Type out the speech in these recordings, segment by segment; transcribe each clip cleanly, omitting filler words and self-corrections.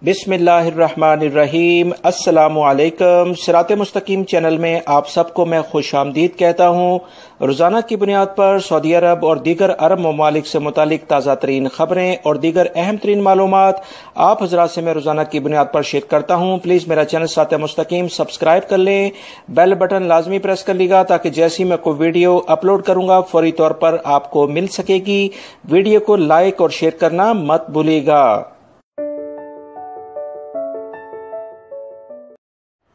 बिस्मिल्लाहिर्रहमानिर्रहीम। अस्सलामु अलैकुम। सिरात मुस्तकीम चैनल में आप सबको मैं खुश आमदीद कहता हूँ। रोज़ाना की बुनियाद पर सऊदी अरब और दीगर अरब ममालिक से मुतालिक ताज़ा तरीन खबरें और दीगर अहम तरीन मालूमात आप हज़रात से मैं रोज़ाना की बुनियाद पर शेयर करता हूँ। प्लीज़ मेरा चैनल सिरात मुस्तकीम सब्सक्राइब कर लें, बेल बटन लाजमी प्रेस कर लीजिएगा ताकि जैसी मैं कोई वीडियो अपलोड करूँगा फौरी तौर पर आपको मिल सकेगी। वीडियो को लाइक और शेयर करना मत भूलिएगा।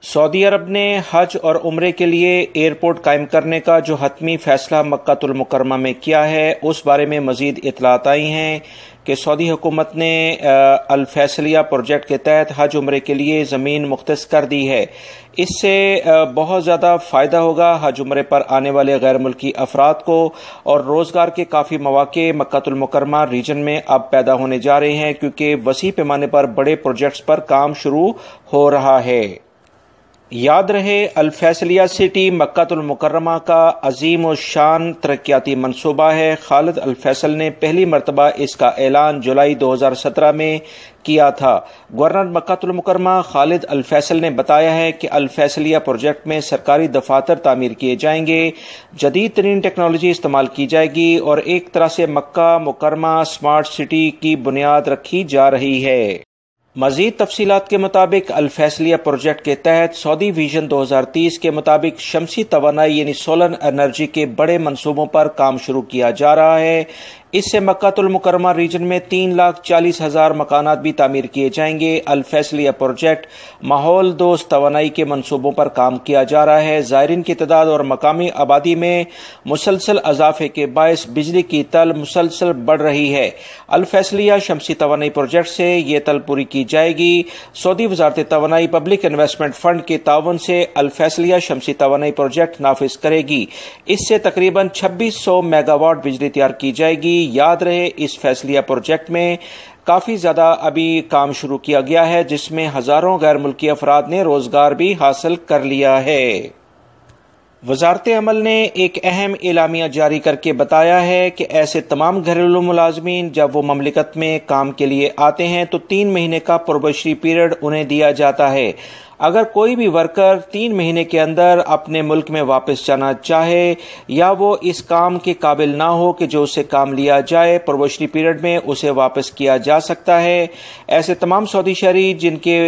सऊदी अरब ने हज और उम्रे के लिए एयरपोर्ट कायम करने का जो हतमी फैसला मक्कातुल मुकर्रमा में किया है, उस बारे में मजीद इतलात आई हैं कि सऊदी हुकूमत ने अल फैसलिया प्रोजेक्ट के तहत हज उम्रे के लिए ज़मीन मुख्तस कर दी है। इससे बहुत ज़्यादा फ़ायदा होगा हज उम्रे पर आने वाले गैर मुल्की अफराद को, और रोज़गार के काफ़ी मौके मक्कातुल मुकर्रमा रीजन में अब पैदा होने जा रहे हैं, क्योंकि वसी पैमाने पर बड़े प्रोजेक्ट्स पर काम शुरू हो रहा है। याद रहे, अल फैसलिया सिटी मक्कातुल मुकर्रमा का अजीम और शान तरक्याती मंसूबा है। खालिद अल फैसल ने पहली मरतबा इसका ऐलान जुलाई 2017 में किया था। गवर्नर मक्कातुल मुकर्रमा खालिद अल फैसल ने बताया है कि अल फैसलिया प्रोजेक्ट में सरकारी दफातर तामीर किए जाएंगे, जदीद तरीन टेक्नोलॉजी इस्तेमाल की जाएगी और एक तरह से मक्का मुकर्रमा स्मार्ट सिटी की बुनियाद रखी जा रही है। मजीद तफसीलात के मुताबिक अल फैसलिया प्रोजेक्ट के तहत सऊदी विजन 2030 के मुताबिक शमसी तवानाई यानी सोलर एनर्जी के बड़े मंसूबों पर काम शुरू किया जा रहा है। इससे मक्कातुल मुकर्रमा रीजन में 3,40,000 मकानात भी तामीर किए जाएंगे। अल फैसलिया प्रोजेक्ट माहौल दोस्त तवानाई के मंसूबों पर काम किया जा रहा है। ज़ायरीन की तादाद और मकामी आबादी में मुसलसल इजाफे के बायस बिजली की तलब मुसलसल बढ़ रही है। अल फैसलिया शमसी तवानाई प्रोजेक्ट से ये तलब पूरी की जाएगी। सऊदी वजारत तवानाई पब्लिक इन्वेस्टमेंट फंड के तावन से अल फैसलिया शमसी तवानाई प्रोजेक्ट नाफिज करेगी। इससे तकरीबन 2600 मेगावाट बिजली तैयार की जाएगी। याद रहे, इस फैसलिया प्रोजेक्ट में काफी ज्यादा अभी काम शुरू किया गया है, जिसमें हजारों गैर मुल्की अफराद ने रोजगार भी हासिल कर लिया है। वजारत अमल ने एक अहम एलामिया जारी करके बताया है कि ऐसे तमाम घरेलू मुलाजमीन जब वो ममलिकत में काम के लिए आते हैं तो 3 महीने का प्रोबेशनरी पीरियड उन्हें दिया जाता है। अगर कोई भी वर्कर 3 महीने के अंदर अपने मुल्क में वापस जाना चाहे या वो इस काम के काबिल ना हो कि जो उससे काम लिया जाए, प्रोबेशनरी पीरियड में उसे वापस किया जा सकता है। ऐसे तमाम सऊदी शहरी जिनके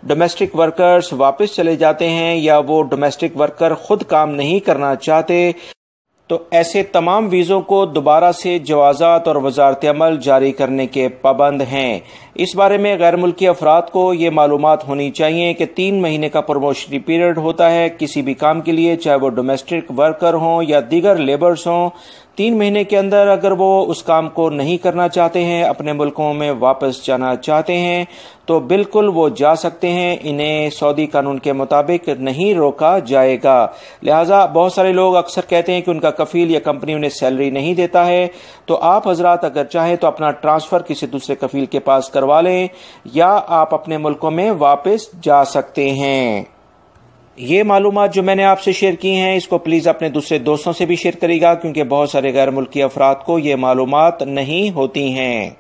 डोमेस्टिक वर्कर्स वापस चले जाते हैं या वो डोमेस्टिक वर्कर खुद काम नहीं करना चाहते, तो ऐसे तमाम वीज़ों को दोबारा से जवाज़ात और वजारत अमल जारी करने के पाबंद हैं। इस बारे में गैर मुल्की अफराद को ये मालूमात होनी चाहिए कि 3 महीने का प्रोमोशनरी पीरियड होता है किसी भी काम के लिए, चाहे वो डोमेस्टिक वर्कर हों या दीगर लेबर्स हों। 3 महीने के अंदर अगर वो उस काम को नहीं करना चाहते हैं, अपने मुल्कों में वापस जाना चाहते हैं, तो बिल्कुल वो जा सकते हैं। इन्हें सऊदी कानून के मुताबिक नहीं रोका जाएगा। लिहाजा बहुत सारे लोग अक्सर कहते हैं कि उनका कफील या कंपनी उन्हें सैलरी नहीं देता है, तो आप हजरात अगर चाहें तो अपना ट्रांसफर किसी दूसरे कफील के पास करवा लें या आप अपने मुल्कों में वापस जा सकते हैं। ये मालूमात जो मैंने आपसे शेयर की हैं, इसको प्लीज़ अपने दूसरे दोस्तों से भी शेयर करिएगा, क्योंकि बहुत सारे गैर मुल्की अफराद को ये मालूमात नहीं होती हैं।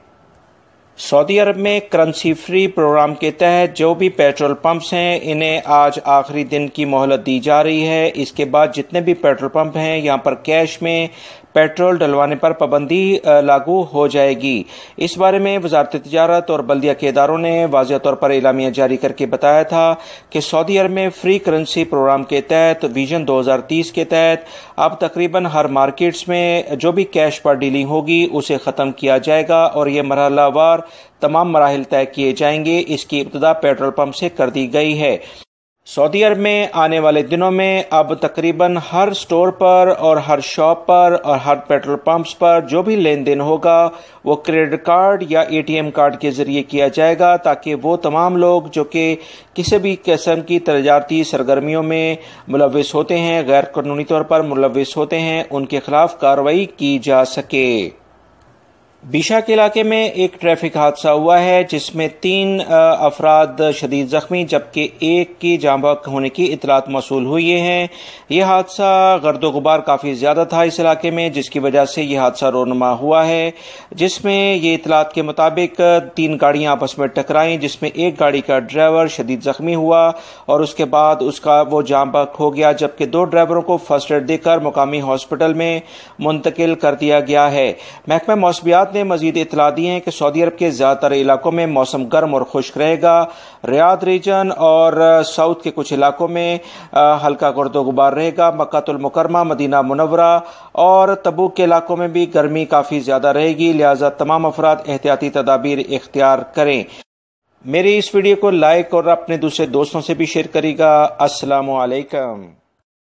सऊदी अरब में करेंसी फ्री प्रोग्राम के तहत जो भी पेट्रोल पंप्स हैं, इन्हें आज आखिरी दिन की मोहलत दी जा रही है। इसके बाद जितने भी पेट्रोल पंप हैं, यहाँ पर कैश में पेट्रोल डलवाने पर पाबंदी लागू हो जाएगी। इस बारे में वजारत तिजारत और बल्दिया के इदारों ने वाज़ेह तौर पर एलामिया जारी करके बताया था कि सऊदी अरब में फ्री करेंसी प्रोग्राम के तहत विजन 2030 के तहत अब तकरीबन हर मार्केट्स में जो भी कैश पर डीलिंग होगी उसे ख़त्म किया जाएगा और ये मरहलावार तमाम मराहिल तय किए जाएंगे। इसकी इब्तिदा पेट्रोल पंप से कर दी गई है। सऊदी अरब में आने वाले दिनों में अब तकरीबन हर स्टोर पर और हर शॉप पर और हर पेट्रोल पंप्स पर जो भी लेन देन होगा वो क्रेडिट कार्ड या ATM कार्ड के जरिए किया जाएगा, ताकि वो तमाम लोग जो कि किसी भी किस्म की तजारती सरगर्मियों में मुलव्विस होते हैं, गैर कानूनी तौर पर मुलव्विस होते हैं, उनके खिलाफ कार्रवाई की जा सके। बीशा के इलाके में एक ट्रैफिक हादसा हुआ है जिसमें 3 अफराद शदीद जख्मी जबकि एक की जाँ बहक होने की इतलात मौसूल हुई हैं। यह हादसा गर्दो गुबार काफ़ी ज़्यादा था इस इलाके में, जिसकी वजह से यह हादसा रोनुमा हुआ है, जिसमें ये इतलात के मुताबिक 3 गाड़ियां आपस में टकराईं, जिसमें एक गाड़ी का ड्राइवर शदीद जख्मी हुआ और उसके बाद उसका वो जाँ बहक हो गया, जबकि 2 ड्राइवरों को फर्स्ट एड देकर मुकामी हॉस्पिटल में मुंतकिल कर दिया गया है। महकमा मौसमियात ने मजीद इतला दी है कि सऊदी अरब के ज्यादातर इलाकों में मौसम गर्म और खुश्क रहेगा। रियाद रीजन और साउथ के कुछ इलाकों में हल्का गर्दो गुबार रहेगा। मक्कातुल मुकर्रमा, मदीना मुनव्वरा और तबूक के इलाकों में भी गर्मी काफी ज्यादा रहेगी, लिहाजा तमाम अफराद एहतियाती तदाबीर इख्तियार करें। मेरी इस वीडियो को लाइक और अपने दूसरे दोस्तों से भी शेयर करिएगा। अस्सलामु अलैकुम।